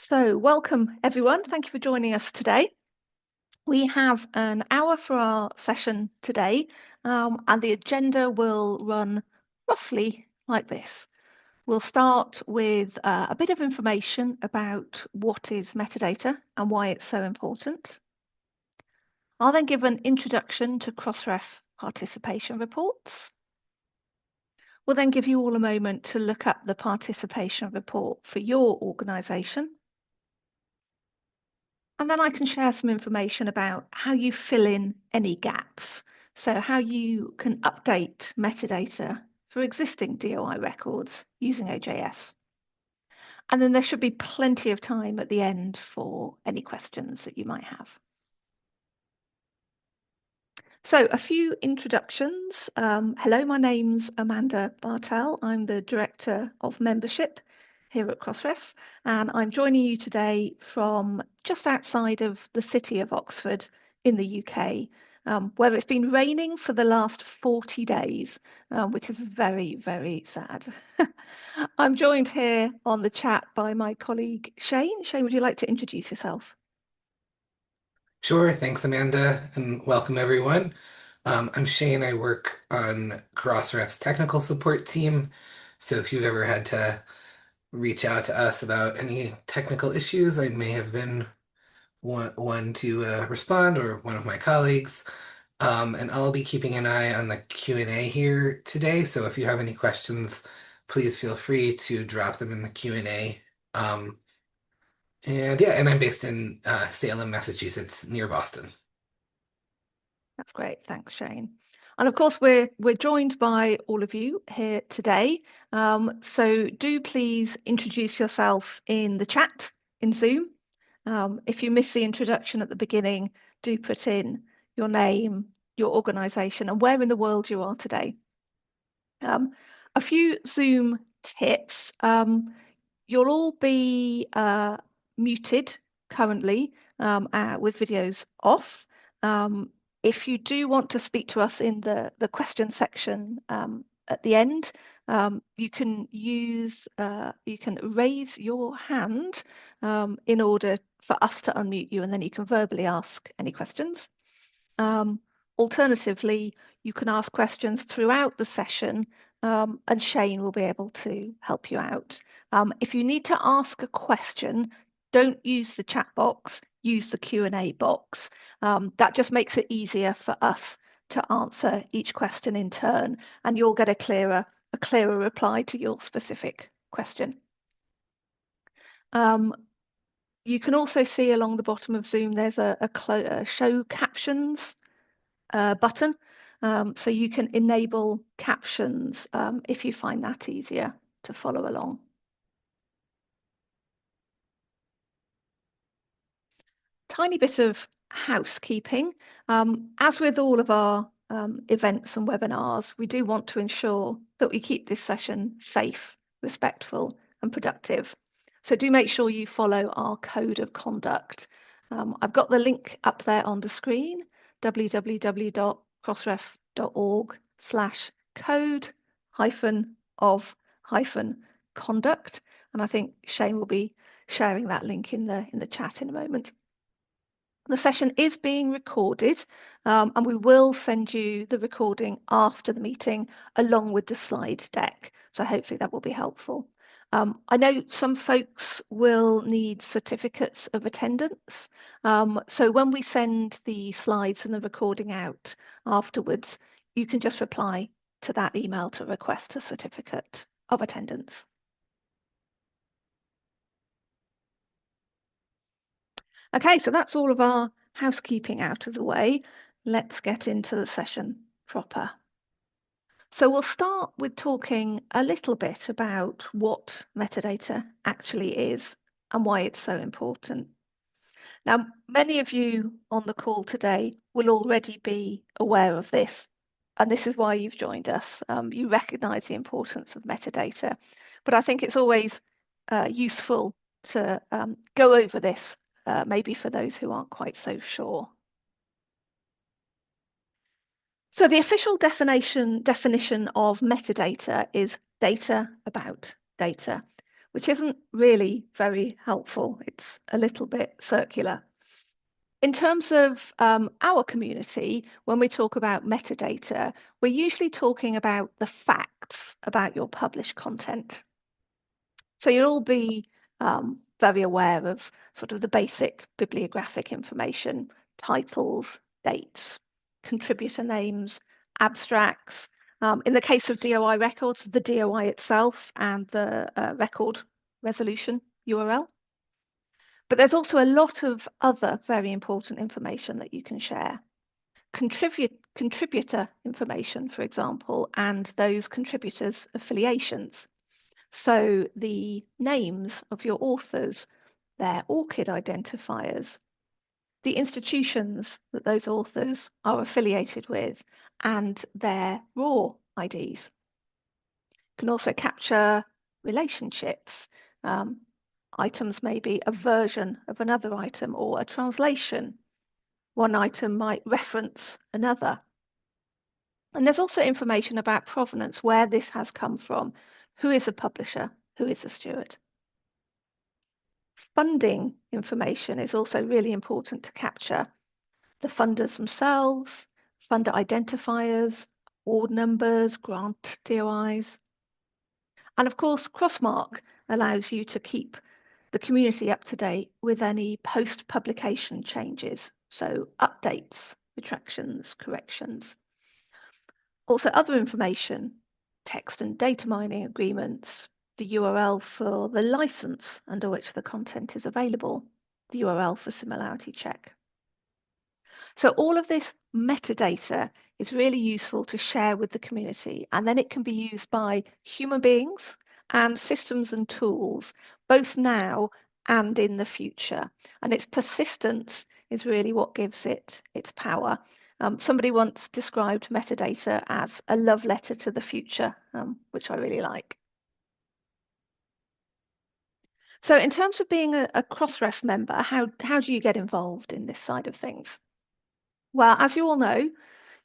So welcome everyone. Thank you for joining us today. We have an hour for our session today, and the agenda will run roughly like this. We'll start with a bit of information about what is metadata and why it's so important. I'll then give an introduction to Crossref Participation Reports. We'll then give you all a moment to look up the participation report for your organisation. And then I can share some information about how you fill in any gaps. So how you can update metadata for existing DOI records using OJS. And then there should be plenty of time at the end for any questions that you might have. So a few introductions. Hello, my name's Amanda Bartel. I'm the Director of Membership here at Crossref, and I'm joining you today from just outside of the city of Oxford in the UK, where it's been raining for the last 40 days, which is very, very sad. I'm joined here on the chat by my colleague Shane. Shane, would you like to introduce yourself? Sure, thanks, Amanda, and welcome everyone. I'm Shane. I work on Crossref's technical support team. So if you've ever had to reach out to us about any technical issues, I may have been one to respond or one of my colleagues. And I'll be keeping an eye on the Q&A here today. So if you have any questions, please feel free to drop them in the Q&A. And yeah, and I'm based in Salem, Massachusetts, near Boston. That's great. Thanks, Shane. And of course, we're joined by all of you here today. So do please introduce yourself in the chat in Zoom. If you miss the introduction at the beginning, do put in your name, your organisation, and where in the world you are today. A few Zoom tips. You'll all be muted currently with videos off. If you do want to speak to us in the question section at the end, you can raise your hand in order for us to unmute you, and then you can verbally ask any questions. Alternatively, you can ask questions throughout the session, and Shane will be able to help you out. If you need to ask a question, don't use the chat box, use the Q&A box. That just makes it easier for us to answer each question in turn, and you'll get a clearer reply to your specific question. You can also see along the bottom of Zoom, there's a show captions button. So you can enable captions if you find that easier to follow along. Tiny bit of housekeeping. As with all of our events and webinars, we do want to ensure that we keep this session safe, respectful, and productive. So do make sure you follow our code of conduct. I've got the link up there on the screen, www.crossref.org/code-of-conduct. And I think Shane will be sharing that link in the chat in a moment. The session is being recorded, and we will send you the recording after the meeting along with the slide deck. So hopefully that will be helpful. I know some folks will need certificates of attendance. So when we send the slides and the recording out afterwards, you can just reply to that email to request a certificate of attendance. Okay, so that's all of our housekeeping out of the way. Let's get into the session proper. So we'll start with talking a little bit about what metadata actually is and why it's so important. Now, many of you on the call today will already be aware of this, and this is why you've joined us. You recognise the importance of metadata, but I think it's always useful to go over this, maybe for those who aren't quite so sure. So the official definition of metadata is data about data, which isn't really very helpful. It's a little bit circular. In terms of our community, when we talk about metadata, we're usually talking about the facts about your published content. So you'll all be very aware of sort of the basic bibliographic information, titles, dates, contributor names, abstracts. In the case of DOI records, the DOI itself and the record resolution URL. But there's also a lot of other very important information that you can share. Contributor information, for example, and those contributors' affiliations. So the names of your authors, their ORCID identifiers, the institutions that those authors are affiliated with, and their RAW IDs. You can also capture relationships. Items may be a version of another item or a translation. One item might reference another. And there's also information about provenance, where this has come from, who is a publisher, who is a steward. Funding information is also really important to capture. The funders themselves, funder identifiers, award numbers, grant DOIs. And of course, Crossmark allows you to keep the community up to date with any post-publication changes, so updates, retractions, corrections. Also other information, text and data mining agreements, the URL for the license under which the content is available, the URL for similarity check. So all of this metadata is really useful to share with the community, and then it can be used by human beings and systems and tools, both now and in the future. And its persistence is really what gives it its power. Somebody once described metadata as a love letter to the future, which I really like. So in terms of being a Crossref member, how do you get involved in this side of things? Well, as you all know,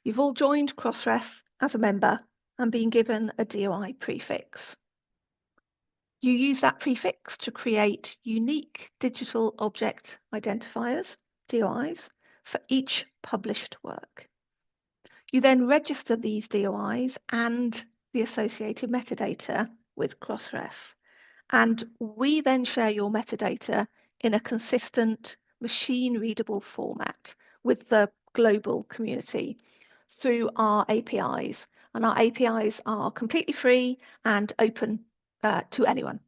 you've all joined Crossref as a member and been given a DOI prefix. You use that prefix to create unique digital object identifiers, DOIs, for each published work. You then register these DOIs and the associated metadata with Crossref. And we then share your metadata in a consistent machine-readable format with the global community through our APIs. And our APIs are completely free and open to anyone.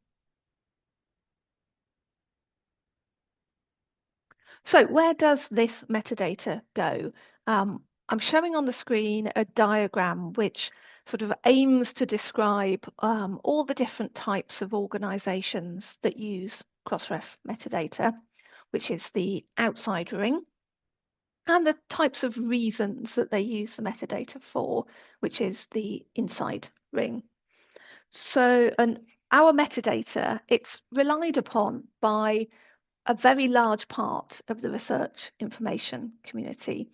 So where does this metadata go? I'm showing on the screen a diagram which sort of aims to describe all the different types of organizations that use Crossref metadata, which is the outside ring, and the types of reasons that they use the metadata for, which is the inside ring. So our metadata, it's relied upon by a very large part of the research information community.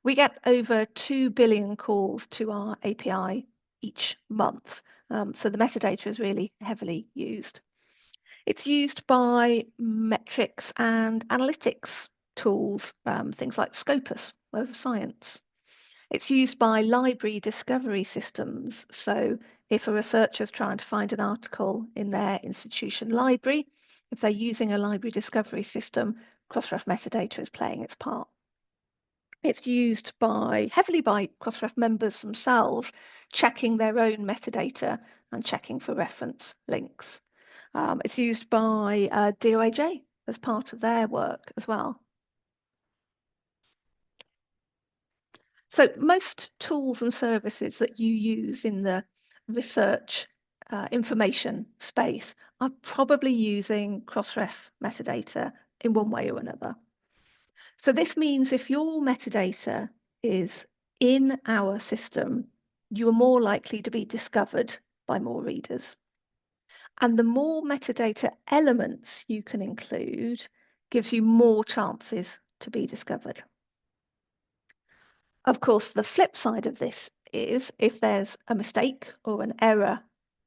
We get over 2 billion calls to our API each month. So the metadata is really heavily used. It's used by metrics and analytics tools, things like Scopus, Web of Science. It's used by library discovery systems. So if a researcher is trying to find an article in their institution library, if they're using a library discovery system, Crossref metadata is playing its part. It's used heavily by Crossref members themselves, checking their own metadata and checking for reference links. It's used by DOAJ as part of their work as well. So most tools and services that you use in the research information space are probably using Crossref metadata in one way or another. So this means if your metadata is in our system, you are more likely to be discovered by more readers. And the more metadata elements you can include gives you more chances to be discovered. Of course, the flip side of this is if there's a mistake or an error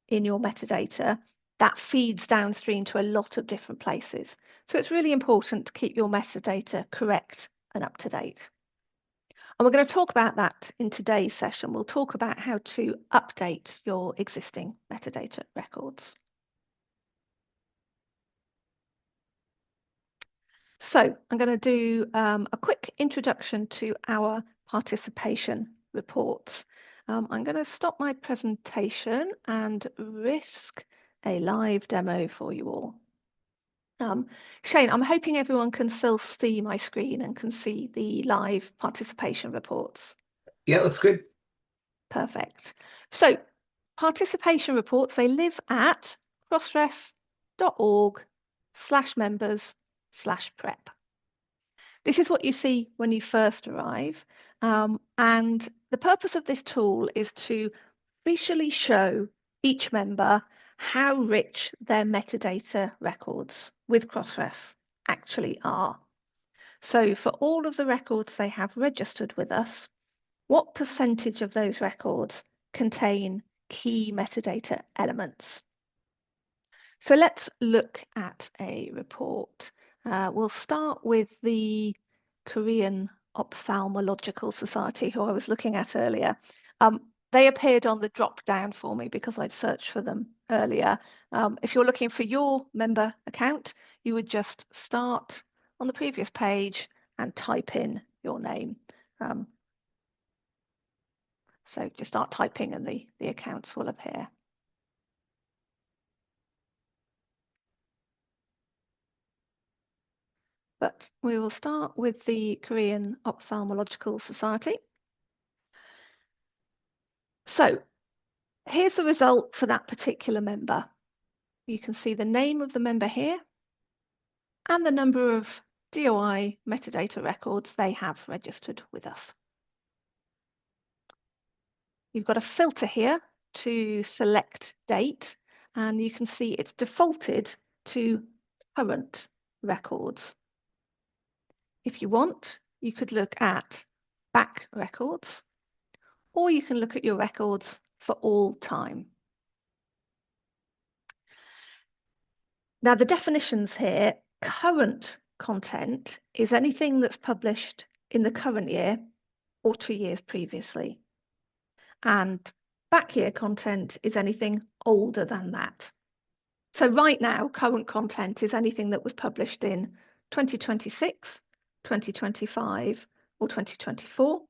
in your metadata, that feeds downstream to a lot of different places. So it's really important to keep your metadata correct and up to date. And we're going to talk about that in today's session. We'll talk about how to update your existing metadata records. So I'm going to do a quick introduction to our participation reports. I'm going to stop my presentation and risk a live demo for you all. Shane, I'm hoping everyone can still see my screen and can see the live participation reports. Yeah, looks good. Perfect. So participation reports, they live at crossref.org/members/prep. This is what you see when you first arrive. And the purpose of this tool is to visually show each member how rich their metadata records with Crossref actually are. So for all of the records they have registered with us, what percentage of those records contain key metadata elements? So let's look at a report. We'll start with the Korean Ophthalmological Society, who I was looking at earlier. They appeared on the drop down for me because I'd searched for them earlier. If you're looking for your member account, you would just start on the previous page and type in your name. So just start typing and the accounts will appear. But we will start with the Korean Ophthalmological Society. So here's the result for that particular member. You can see the name of the member here and the number of DOI metadata records they have registered with us. You've got a filter here to select date, and you can see it's defaulted to current records. If you want, you could look at back records, or you can look at your records for all time. Now, the definitions here, current content is anything that's published in the current year or 2 years previously. And back year content is anything older than that. So right now, current content is anything that was published in 2026, 2025, or 2024.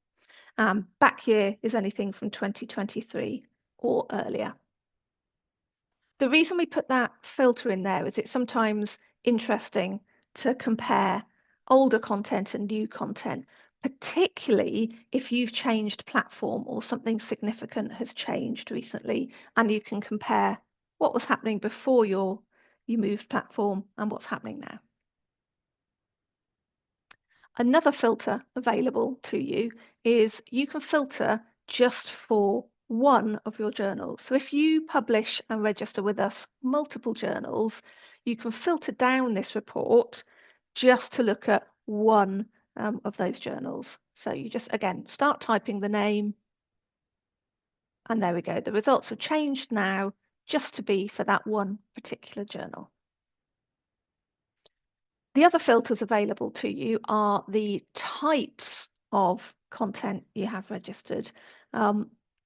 Back year is anything from 2023 or earlier. The reason we put that filter in there is it's sometimes interesting to compare older content and new content, particularly if you've changed platform or something significant has changed recently, and you can compare what was happening before you moved platform and what's happening now. Another filter available to you is you can filter just for one of your journals. So if you publish and register with us multiple journals, you can filter down this report just to look at one of those journals. So you just, again, start typing the name, and there we go. The results have changed now just to be for that one particular journal. The other filters available to you are the types of content you have registered.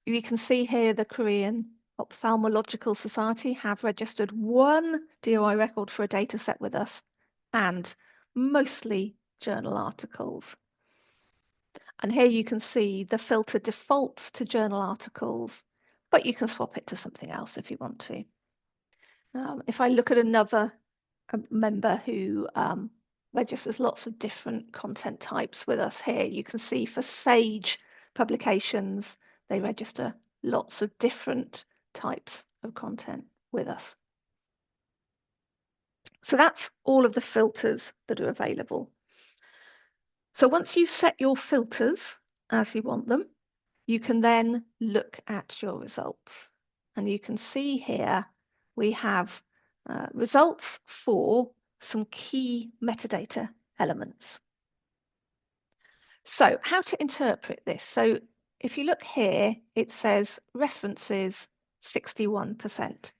You can see here the Korean Ophthalmological Society have registered one DOI record for a data set with us, and mostly journal articles. And here you can see the filter defaults to journal articles, but you can swap it to something else if you want to. If I look at another member who registers lots of different content types with us here, you can see for Sage publications, they register lots of different types of content with us. So that's all of the filters that are available. So once you've set your filters as you want them, you can then look at your results. And you can see here we have results for some key metadata elements. So how to interpret this? So if you look here, it says references 61%.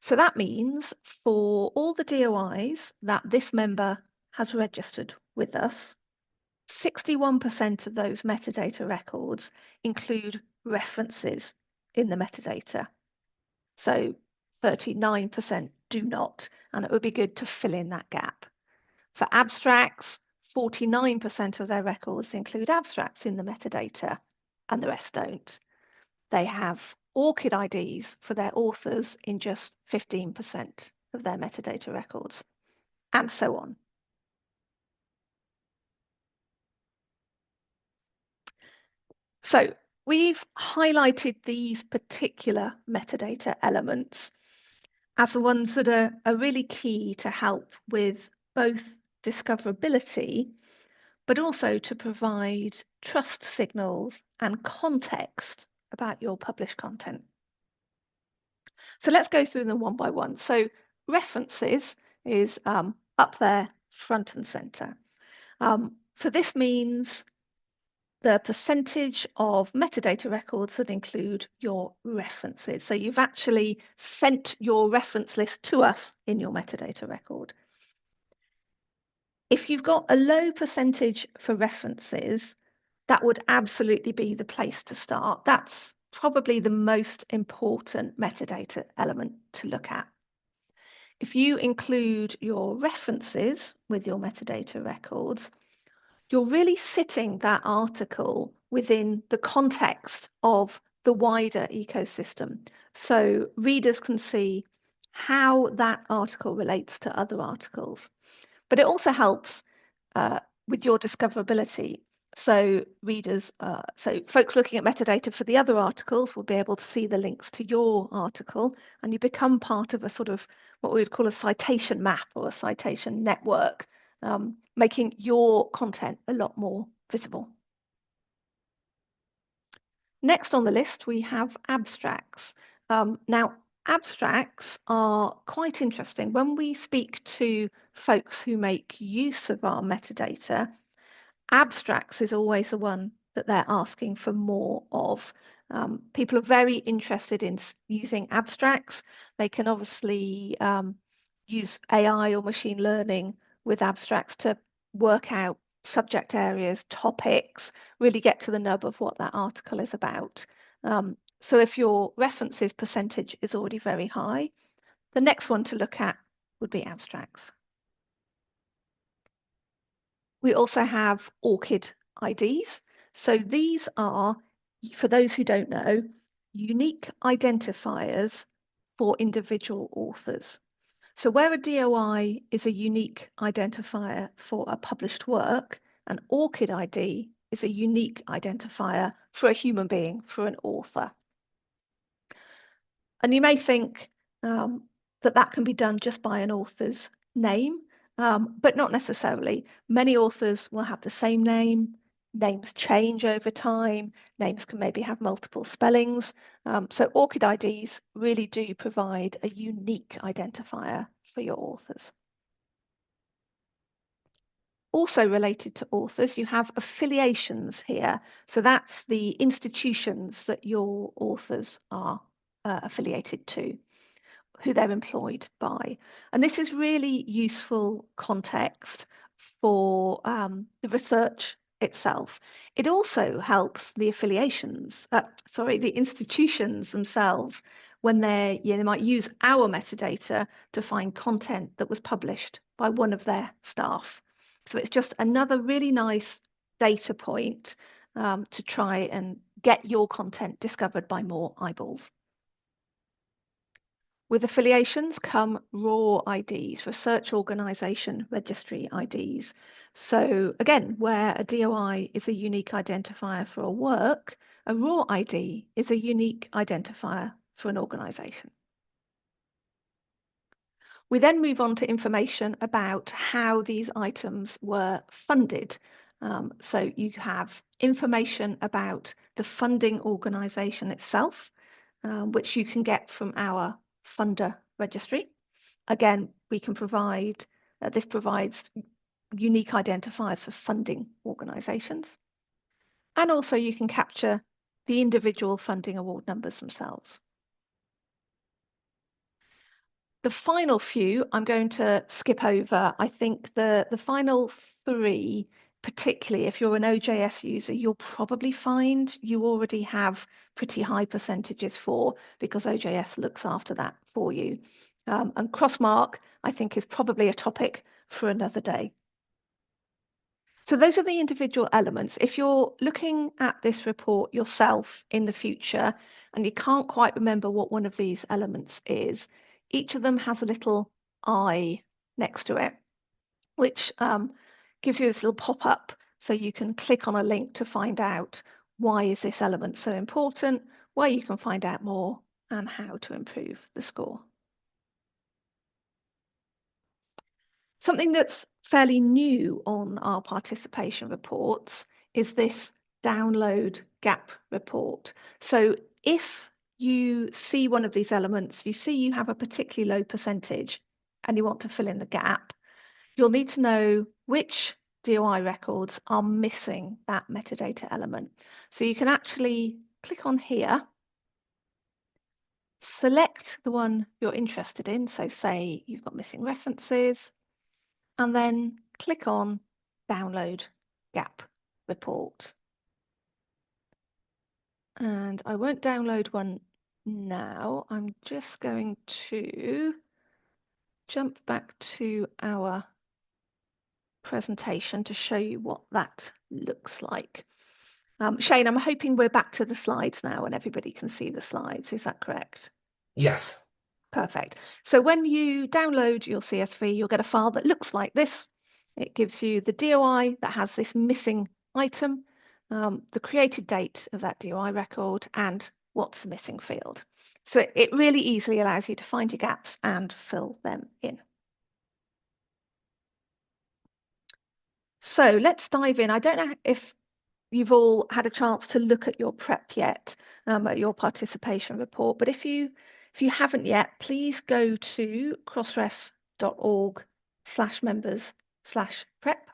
So that means for all the DOIs that this member has registered with us, 61% of those metadata records include references in the metadata. So 39% do not, and it would be good to fill in that gap. For abstracts, 49% of their records include abstracts in the metadata, and the rest don't. They have ORCID IDs for their authors in just 15% of their metadata records, and so on. So we've highlighted these particular metadata elements as the ones that are really key to help with both discoverability, but also to provide trust signals and context about your published content. So let's go through them one by one. So references is up there front and center. So this means the percentage of metadata records that include your references. So you've actually sent your reference list to us in your metadata record. If you've got a low percentage for references, that would absolutely be the place to start. That's probably the most important metadata element to look at. If you include your references with your metadata records, you're really sitting that article within the context of the wider ecosystem. So readers can see how that article relates to other articles. But it also helps with your discoverability. So readers, so folks looking at metadata for the other articles will be able to see the links to your article, and you become part of a sort of what we would call a citation map or a citation network, making your content a lot more visible. Next on the list, we have abstracts. Now, abstracts are quite interesting. When we speak to folks who make use of our metadata, abstracts is always the one that they're asking for more of. People are very interested in using abstracts. They can obviously use AI or machine learning with abstracts to work out subject areas, topics, really get to the nub of what that article is about. So if your references percentage is already very high, the next one to look at would be abstracts. We also have ORCID IDs. So these are, for those who don't know, unique identifiers for individual authors. So where a DOI is a unique identifier for a published work, an ORCID ID is a unique identifier for a human being, for an author. And you may think that can be done just by an author's name, but not necessarily. Many authors will have the same name. Names change over time. Names can maybe have multiple spellings. So ORCID IDs really do provide a unique identifier for your authors. Also related to authors, you have affiliations here. So that's the institutions that your authors are affiliated to, who they're employed by. And this is really useful context for the research itself. It also helps the the institutions themselves when they might use our metadata to find content that was published by one of their staff. So it's just another really nice data point to try and get your content discovered by more eyeballs. With affiliations come RAW IDs, Research Organisation Registry IDs. So again, where a DOI is a unique identifier for a work, a RAW ID is a unique identifier for an organisation. We then move on to information about how these items were funded. So you have information about the funding organisation itself, which you can get from our funder registry. Again, we can provide, this provides unique identifiers for funding organisations. And also you can capture the individual funding award numbers themselves. The final few I'm going to skip over. I think the final three, particularly if you're an OJS user, you'll probably find you already have pretty high percentages for, because OJS looks after that for you. And crossmark, I think, is probably a topic for another day. So those are the individual elements. If you're looking at this report yourself in the future and you can't quite remember what one of these elements is, each of them has a little eye next to it, which gives you this little pop-up so you can click on a link to find out why is this element so important, where you can find out more, and how to improve the score. Something that's fairly new on our participation reports is this download gap report. So if you see one of these elements, you see you have a particularly low percentage and you want to fill in the gap, you'll need to know which DOI records are missing that metadata element. So you can actually click on here, select the one you're interested in. So say you've got missing references, and then click on Download Gap Report. And I won't download one now. I'm just going to jump back to our presentation to show you what that looks like. Shane, I'm hoping we're back to the slides now and everybody can see the slides. Is that correct? Yes. Perfect. So when you download your CSV, you'll get a file that looks like this. It gives you the DOI that has this missing item, the created date of that DOI record, and what's the missing field. So it really easily allows you to find your gaps and fill them in. So let's dive in. I don't know if you've all had a chance to look at your prep yet, at your participation report, but if you haven't yet, please go to crossref.org/members/prep.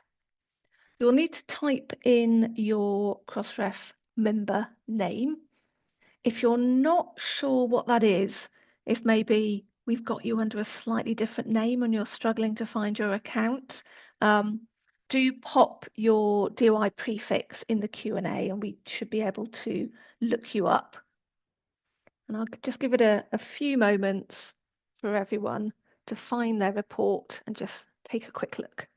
You'll need to type in your Crossref member name. If you're not sure what that is, if maybe we've got you under a slightly different name and you're struggling to find your account, do pop your DOI prefix in the Q&A and we should be able to look you up. And I'll just give it a few moments for everyone to find their report and just take a quick look.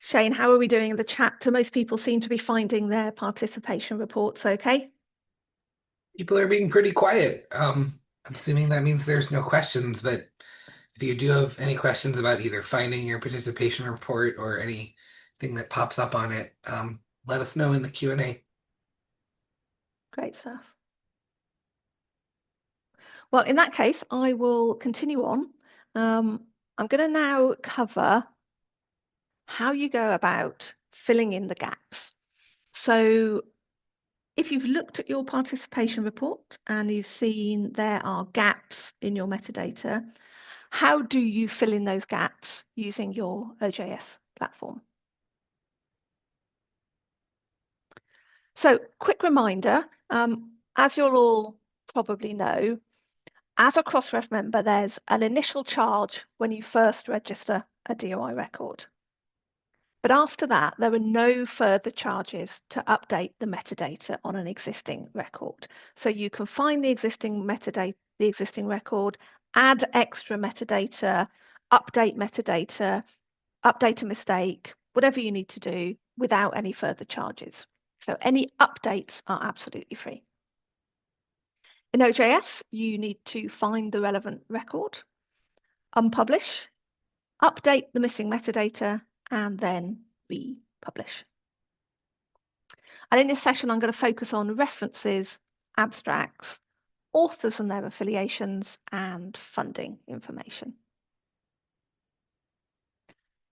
Shane, how are we doing in the chat? Do most people seem to be finding their participation reports okay? People are being pretty quiet. I'm assuming that means there's no questions, but if you do have any questions about either finding your participation report or anything that pops up on it, let us know in the Q&A. Great stuff. Well, in that case, I will continue on. I'm going to now cover how you go about filling in the gaps. So if you've looked at your participation report and you've seen there are gaps in your metadata, how do you fill in those gaps using your OJS platform? So quick reminder, as you'll all probably know, as a Crossref member, there's an initial charge when you first register a DOI record. But after that, there are no further charges to update the metadata on an existing record. So you can find the existing metadata, the existing record, add extra metadata, update a mistake, whatever you need to do without any further charges. So any updates are absolutely free. In OJS, you need to find the relevant record, unpublish, update the missing metadata, and then republish. And in this session, I'm going to focus on references, abstracts, authors and their affiliations, and funding information.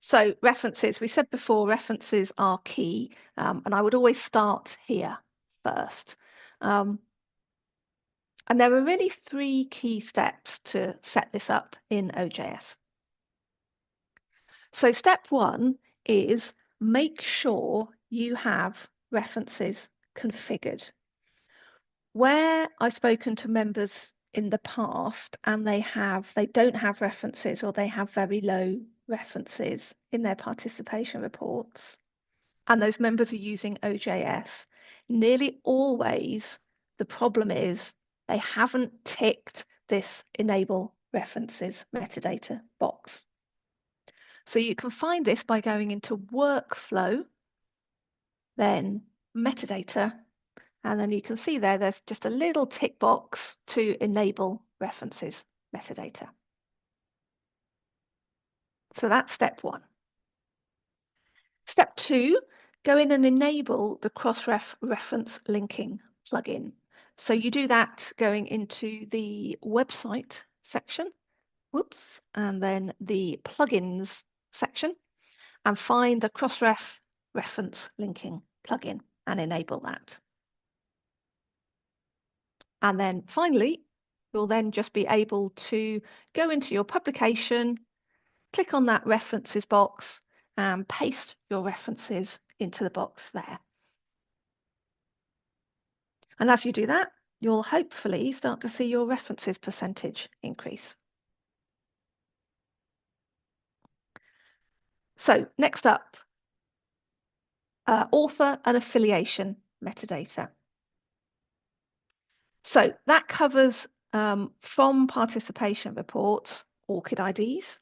So references, we said before, references are key, and I would always start here first. And there are really 3 key steps to set this up in OJS. So step 1 is make sure you have references configured. Where I've spoken to members in the past and they don't have references, or they have very low references in their participation reports, and those members are using OJS, nearly always the problem is they haven't ticked this enable references metadata box. So you can find this by going into workflow, then metadata, and then you can see there's just a little tick box to enable references metadata. So that's step 1. Step 2, go in and enable the Crossref reference linking plugin. So you do that going into the website section, and then the plugins section, and find the Crossref reference linking plugin and enable that. And then finally, you'll then just be able to go into your publication, click on that references box, and paste your references into the box there. And as you do that, you'll hopefully start to see your references percentage increase. So next up, author and affiliation metadata. So that covers from participation reports, ORCID IDs,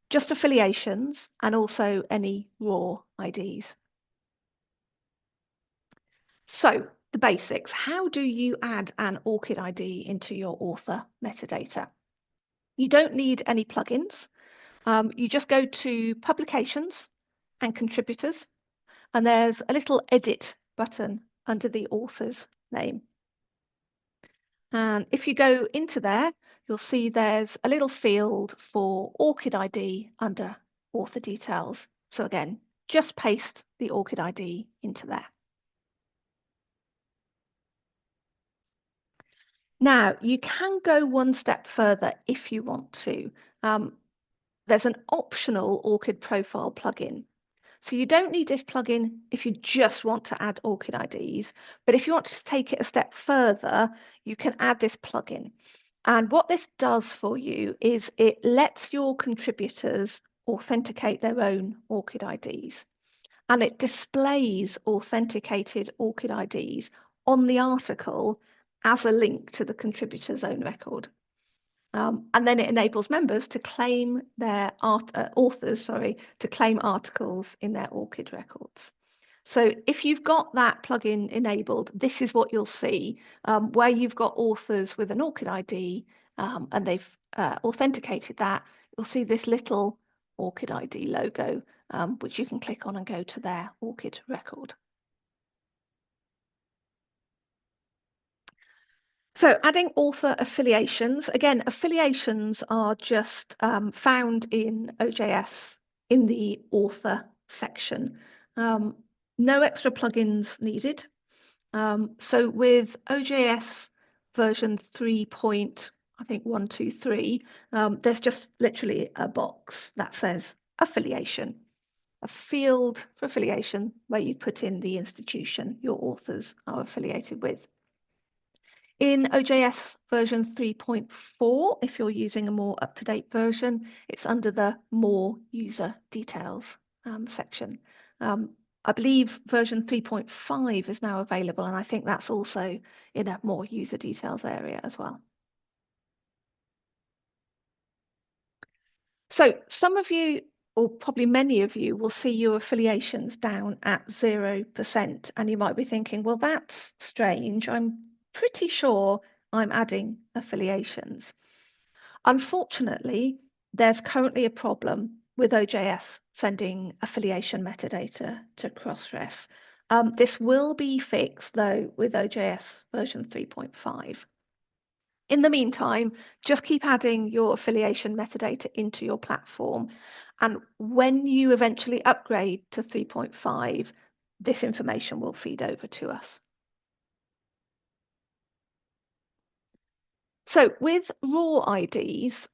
just affiliations, and also any raw IDs. So the basics, how do you add an ORCID ID into your author metadata? You don't need any plugins. You just go to publications and contributors, and there's a little edit button under the author's name. And if you go into there, you'll see there's a little field for ORCID ID under author details. So again, just paste the ORCID ID into there. Now, you can go one step further if you want to. There's an optional ORCID profile plugin. So you don't need this plugin if you just want to add ORCID IDs, but if you want to take it a step further, you can add this plugin. And what this does for you is it lets your contributors authenticate their own ORCID IDs. And it displays authenticated ORCID IDs on the article as a link to the contributor's own record. And then it enables members to claim their authors to claim articles in their ORCID records. So if you've got that plugin enabled, this is what you'll see, where you've got authors with an ORCID ID and they've authenticated that, you'll see this little ORCID ID logo, which you can click on and go to their ORCID record. So adding author affiliations, again, affiliations are just found in OJS in the author section. No extra plugins needed. So with OJS version 3.123, there's just literally a box that says affiliation, a field for affiliation where you put in the institution your authors are affiliated with. In OJS version 3.4, if you're using a more up-to-date version, it's under the More User Details section. I believe version 3.5 is now available, and I think that's also in a More User Details area as well. So some of you, or probably many of you, will see your affiliations down at 0%, and you might be thinking, well, that's strange. I'm pretty sure I'm adding affiliations. Unfortunately, there's currently a problem with OJS sending affiliation metadata to Crossref. This will be fixed, though, with OJS version 3.5. In the meantime, just keep adding your affiliation metadata into your platform. And when you eventually upgrade to 3.5, this information will feed over to us. So with raw IDs,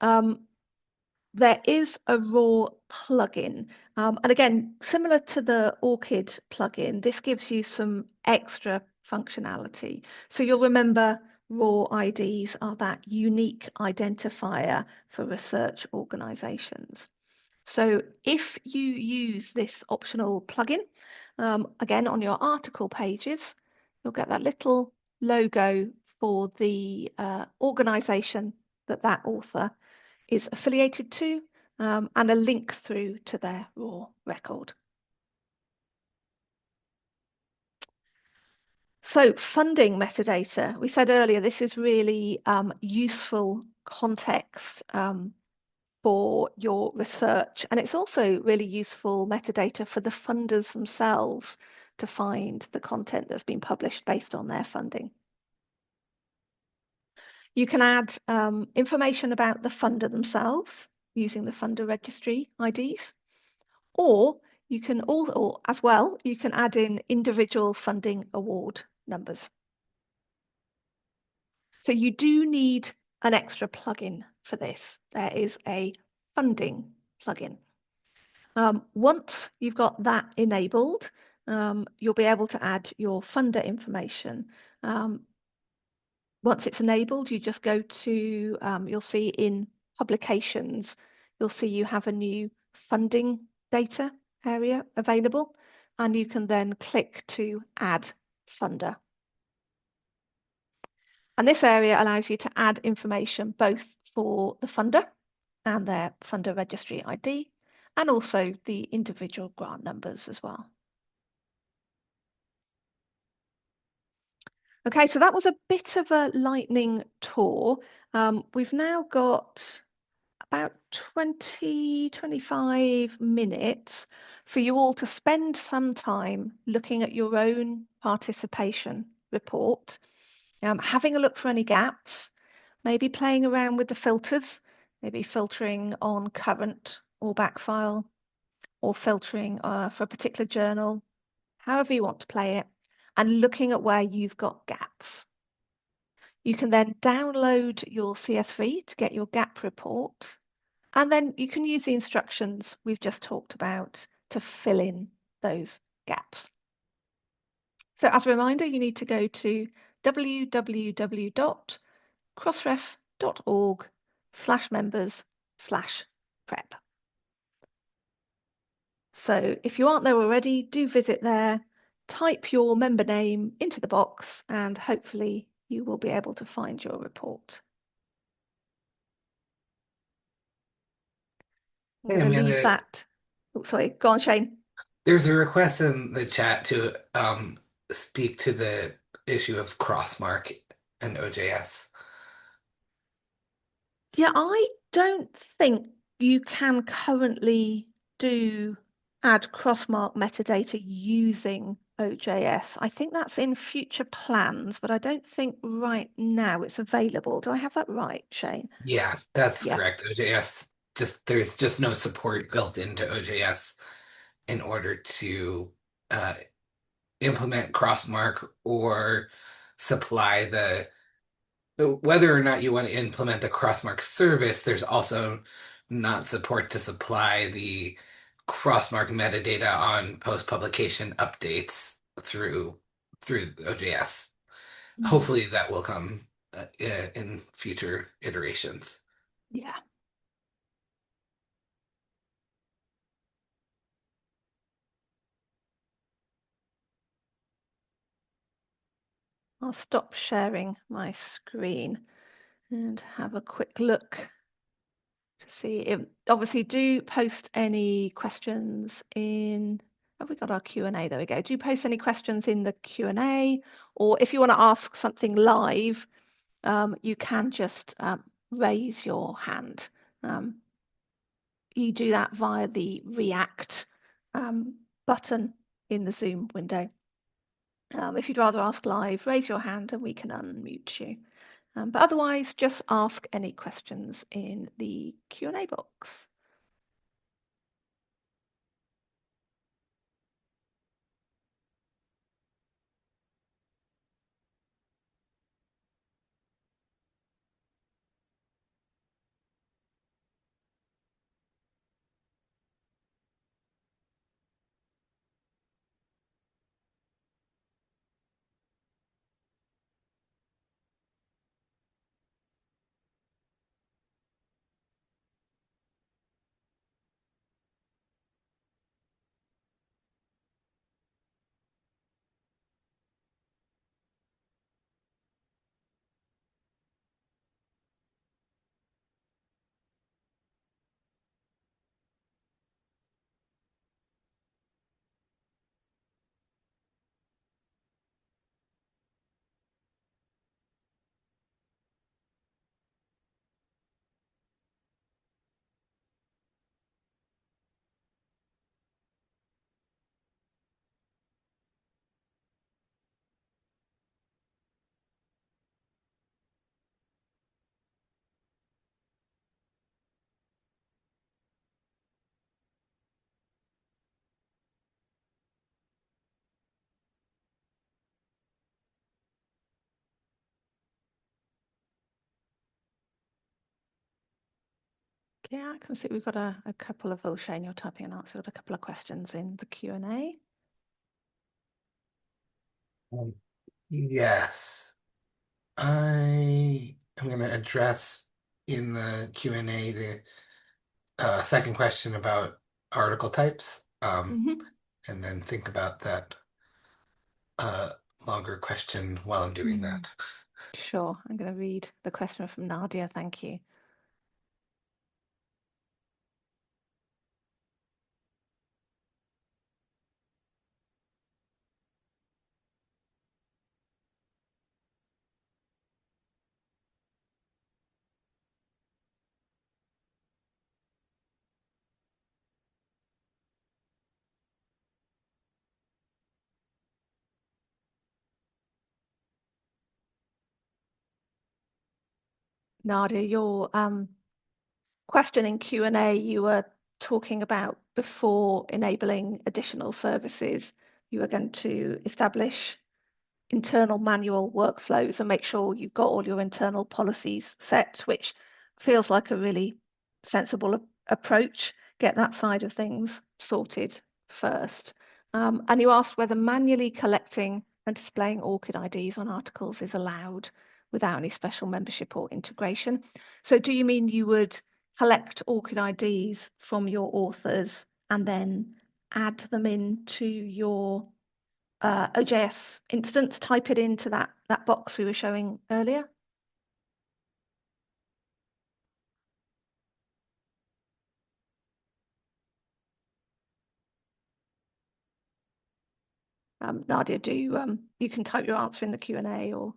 there is a raw plugin. And again, similar to the ORCID plugin, this gives you some extra functionality. So you'll remember raw IDs are that unique identifier for research organizations. So if you use this optional plugin, again, on your article pages, you'll get that little logo for the organization that author is affiliated to, and a link through to their raw record. So funding metadata, we said earlier, this is really useful context for your research. And it's also really useful metadata for the funders themselves to find the content that's been published based on their funding. You can add information about the funder themselves using the funder registry IDs, or you can also, as well, you can add in individual funding award numbers. So you do need an extra plugin for this. There is a funding plugin. Once you've got that enabled, you'll be able to add your funder information. Once it's enabled, you just go to, you'll see in publications, you'll see you have a new funding data area available, and you can then click to add funder. And this area allows you to add information both for the funder and their funder registry ID, and also the individual grant numbers as well. Okay, so that was a bit of a lightning tour. We've now got about 25 minutes for you all to spend some time looking at your own participation report, having a look for any gaps, maybe playing around with the filters, maybe filtering on current or backfile, or filtering for a particular journal, however you want to play it, and looking at where you've got gaps. You can then download your CSV to get your gap report, and then you can use the instructions we've just talked about to fill in those gaps. So as a reminder, you need to go to www.crossref.org/members/prep. So if you aren't there already, do visit there, type your member name into the box, and hopefully you will be able to find your report. I'm going to leave that. Oh, sorry, go on, Shane. There's a request in the chat to speak to the issue of Crossmark and OJS. Yeah, I don't think you can currently add crossmark metadata using OJS. I think that's in future plans, but I don't think right now it's available. Do I have that right, Shane? Yeah, that's Yeah. correct. OJS, there's just no support built into OJS in order to implement Crossmark or supply whether or not you want to implement the Crossmark service, there's also not support to supply the Crossmark metadata on post-publication updates through OJS. Hopefully that will come in future iterations. Yeah. I'll stop sharing my screen and have a quick look to see if, obviously, do post any questions in, have we got our Q&A? There we go. Do post any questions in the Q&A, or if you want to ask something live, you can just raise your hand. You do that via the React button in the Zoom window. If you'd rather ask live, raise your hand and we can unmute you. But otherwise, just ask any questions in the Q&A box. Yeah, I can see we've got a couple of, oh, Shane, you're typing an answer. We've got a couple of questions in the Q&A. Yes, I am going to address in the Q&A the second question about article types, Mm-hmm. and then think about that uh, longer question while I'm doing Mm. that. Sure. I'm going to read the question from Nadia. Thank you. Nadia, your question in Q&A, you were talking about before enabling additional services, you were going to establish internal manual workflows and make sure you've got all your internal policies set, which feels like a really sensible approach. Get that side of things sorted first. And you asked whether manually collecting and displaying ORCID IDs on articles is allowed without any special membership or integration. So do you mean you would collect ORCID IDs from your authors and then add them into your OJS instance, type it into that box we were showing earlier? Nadia, do you you can type your answer in the Q&A or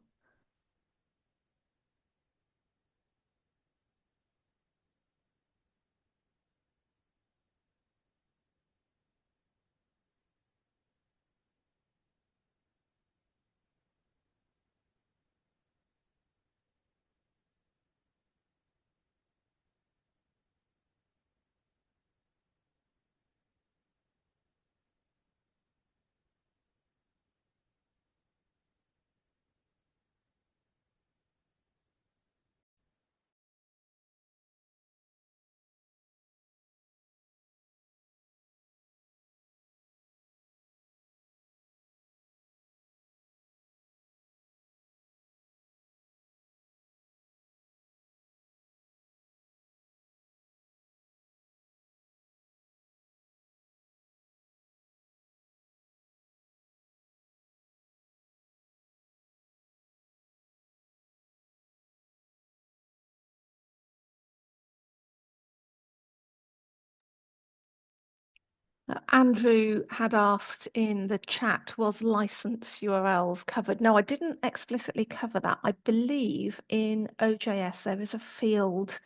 Andrew had asked in the chat, was license URLs covered? No, I didn't explicitly cover that. I believe in OJS there is a field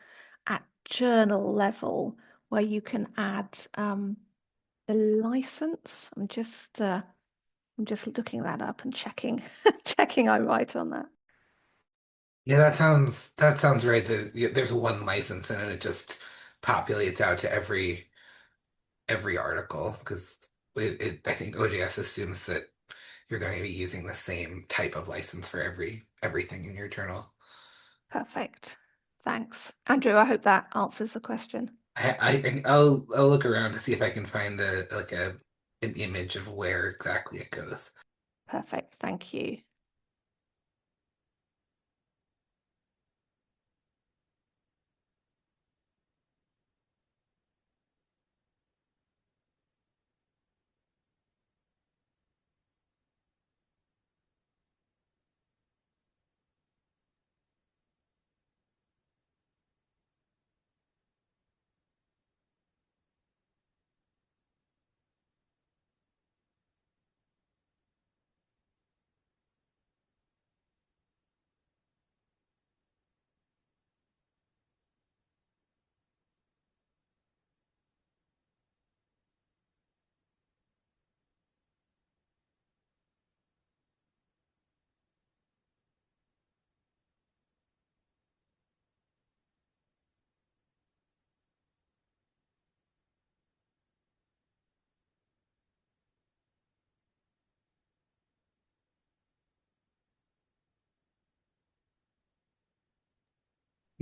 at journal level where you can add a license. I'm just looking that up and checking checking I'm right on that. Yeah, that sounds right. There's one license and it just populates out to every article because I think OJS assumes that you're going to be using the same type of license for everything in your journal. Perfect. Thanks. Andrew, I hope that answers the question. I'll look around to see if I can find an image of where exactly it goes. Perfect. Thank you.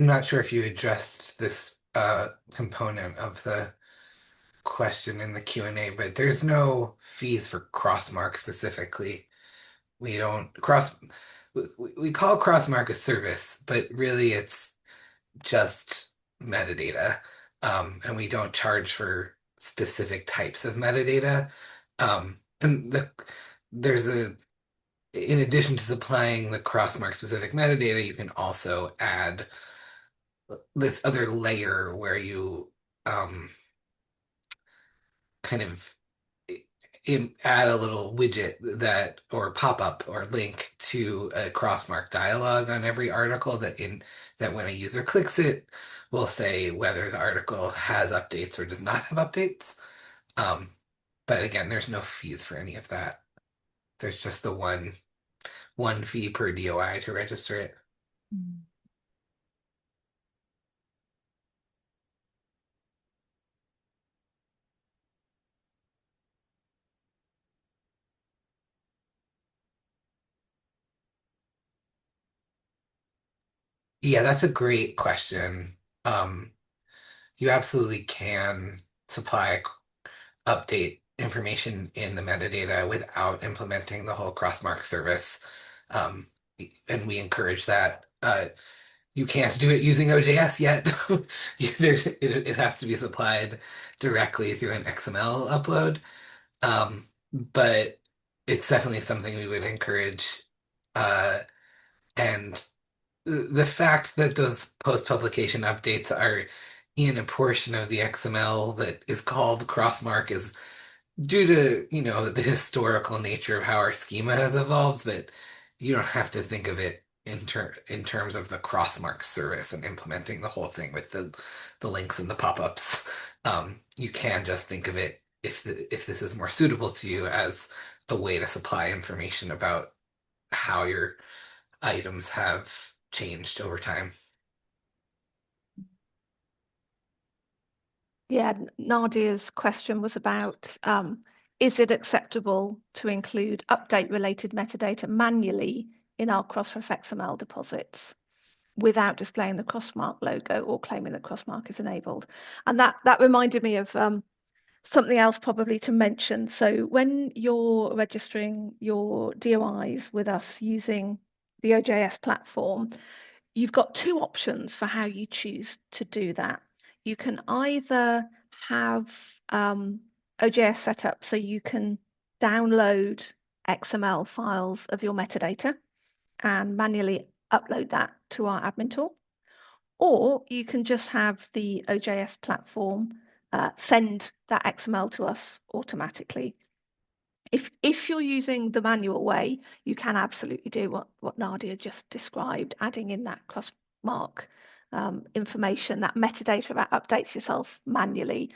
I'm not sure if you addressed this component of the question in the Q&A, but there's no fees for Crossmark specifically. We don't we call Crossmark a service, but really it's just metadata. And we don't charge for specific types of metadata. And there's in addition to supplying the Crossmark specific metadata, you can also add this other layer where you um, kind of add a little widget that or pop-up or link to a Crossmark dialog on every article that when a user clicks it will say whether the article has updates or does not have updates. Um, but again, there's no fees for any of that. There's just the one fee per DOI to register it. Mm. Yeah, that's a great question. Um, you absolutely can supply update information in the metadata without implementing the whole Crossmark service. Um, and we encourage that. You can't do it using OJS yet. It has to be supplied directly through an XML upload. But it's definitely something we would encourage. And the fact that those post-publication updates are in a portion of the XML that is called Crossmark is due to, the historical nature of how our schema has evolved, but you don't have to think of it in terms of the Crossmark service and implementing the whole thing with the links and the pop-ups. You can just think of it if this is more suitable to you as a way to supply information about how your items have changed over time. Yeah, Nadia's question was about is it acceptable to include update related metadata manually in our Crossref XML deposits without displaying the Crossmark logo or claiming that Crossmark is enabled? And that reminded me of something else probably to mention. So when you're registering your DOIs with us using the OJS platform, you've got two options for how you choose to do that. You can either have OJS set up so you can download XML files of your metadata and manually upload that to our admin tool, or you can just have the OJS platform send that XML to us automatically. If you're using the manual way, you can absolutely do what Nadia just described, adding in that Crossmark information, that metadata that updates yourself manually.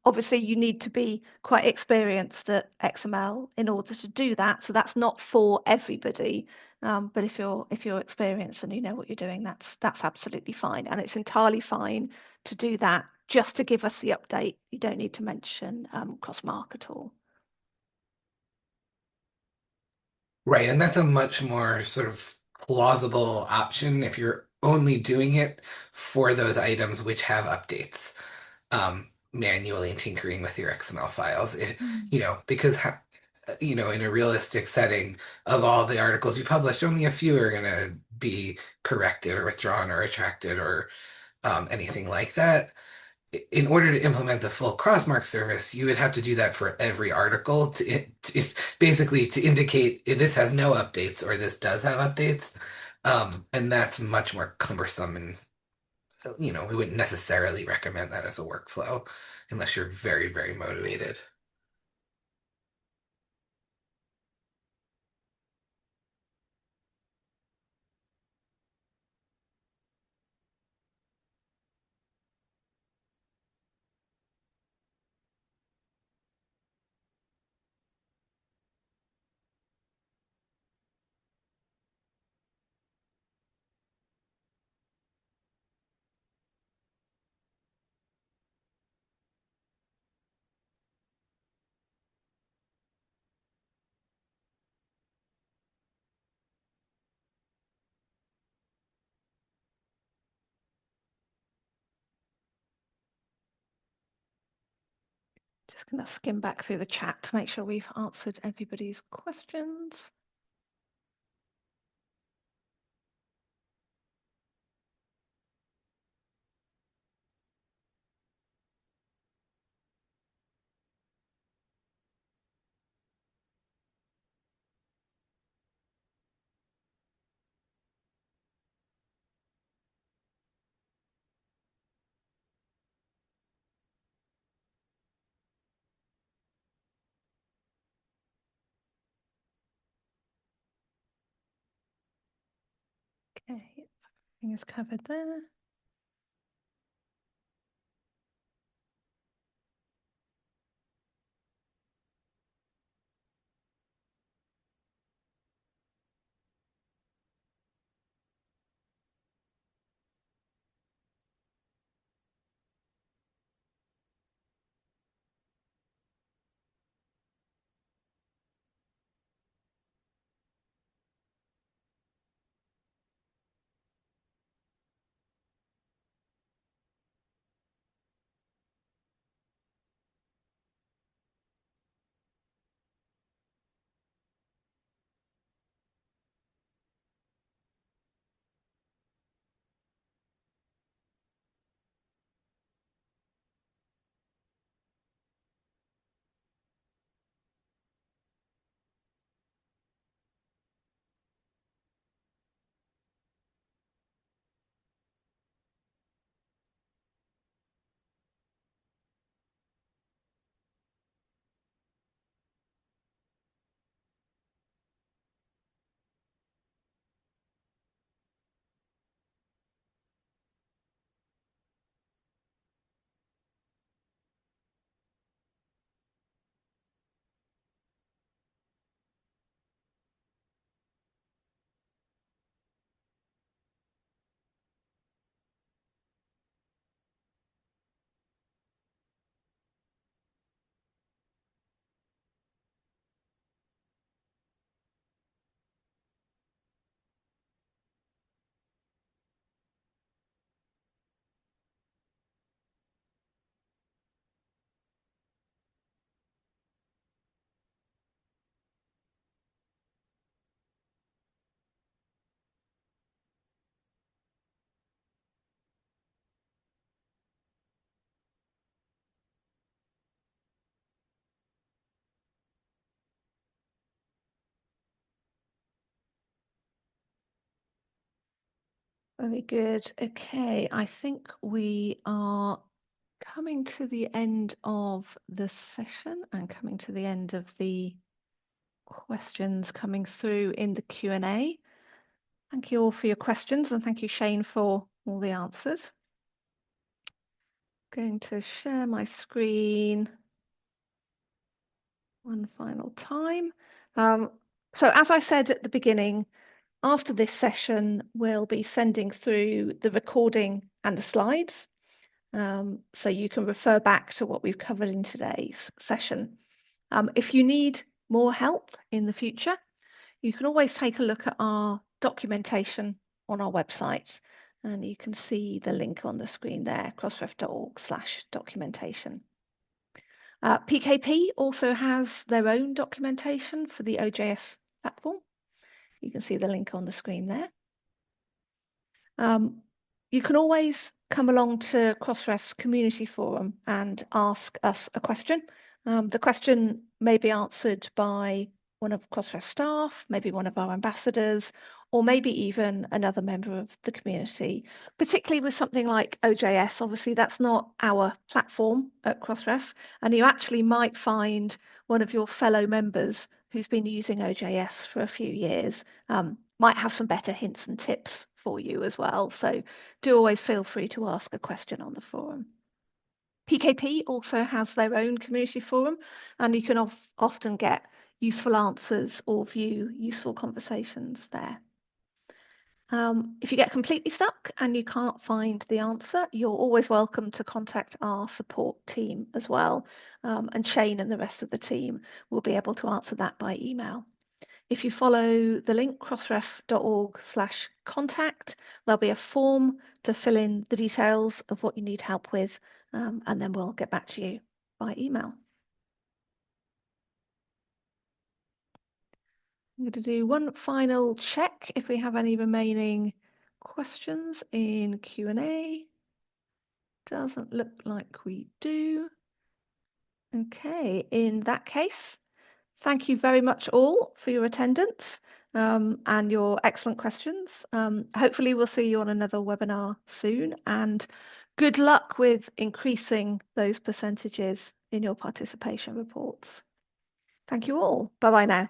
Obviously, you need to be quite experienced at XML in order to do that. So that's not for everybody. But if you're experienced and you know what you're doing, that's absolutely fine. And it's entirely fine to do that just to give us the update. You don't need to mention Crossmark at all. Right, and that's a much more sort of plausible option if you're only doing it for those items which have updates, manually tinkering with your XML files. Mm. Because in a realistic setting of all the articles you publish, only a few are going to be corrected or withdrawn or retracted or anything like that. In order to implement the full Crossmark service, you would have to do that for every article basically to indicate this has no updates or this does have updates. And that's much more cumbersome and we wouldn't necessarily recommend that as a workflow unless you're very, very motivated. Just going to skim back through the chat to make sure we've answered everybody's questions. Okay, everything is covered there. Very good. Okay, I think we are coming to the end of the session and coming to the end of the questions coming through in the Q&A. Thank you all for your questions, and thank you, Shane, for all the answers. Going to share my screen one final time. So as I said at the beginning, after this session, we'll be sending through the recording and the slides. So you can refer back to what we've covered in today's session. If you need more help in the future, you can always take a look at our documentation on our website, and you can see the link on the screen there, crossref.org/documentation. PKP also has their own documentation for the OJS platform. You can see the link on the screen there. You can always come along to Crossref's community forum and ask us a question. The question may be answered by one of Crossref staff, maybe one of our ambassadors, or maybe even another member of the community, particularly with something like OJS. Obviously, that's not our platform at Crossref, and you actually might find one of your fellow members who's been using OJS for a few years, might have some better hints and tips for you as well. So do always feel free to ask a question on the forum. PKP also has their own community forum, and you can often get useful answers or view useful conversations there. If you get completely stuck and you can't find the answer, you're always welcome to contact our support team as well. And Shane and the rest of the team will be able to answer that by email. If you follow the link crossref.org/contact, there'll be a form to fill in the details of what you need help with, and then we'll get back to you by email. I'm going to do one final check if we have any remaining questions in Q&A. Doesn't look like we do. Okay, in that case, thank you very much all for your attendance and your excellent questions. Hopefully we'll see you on another webinar soon, and good luck with increasing those percentages in your participation reports. Thank you all. Bye-bye now.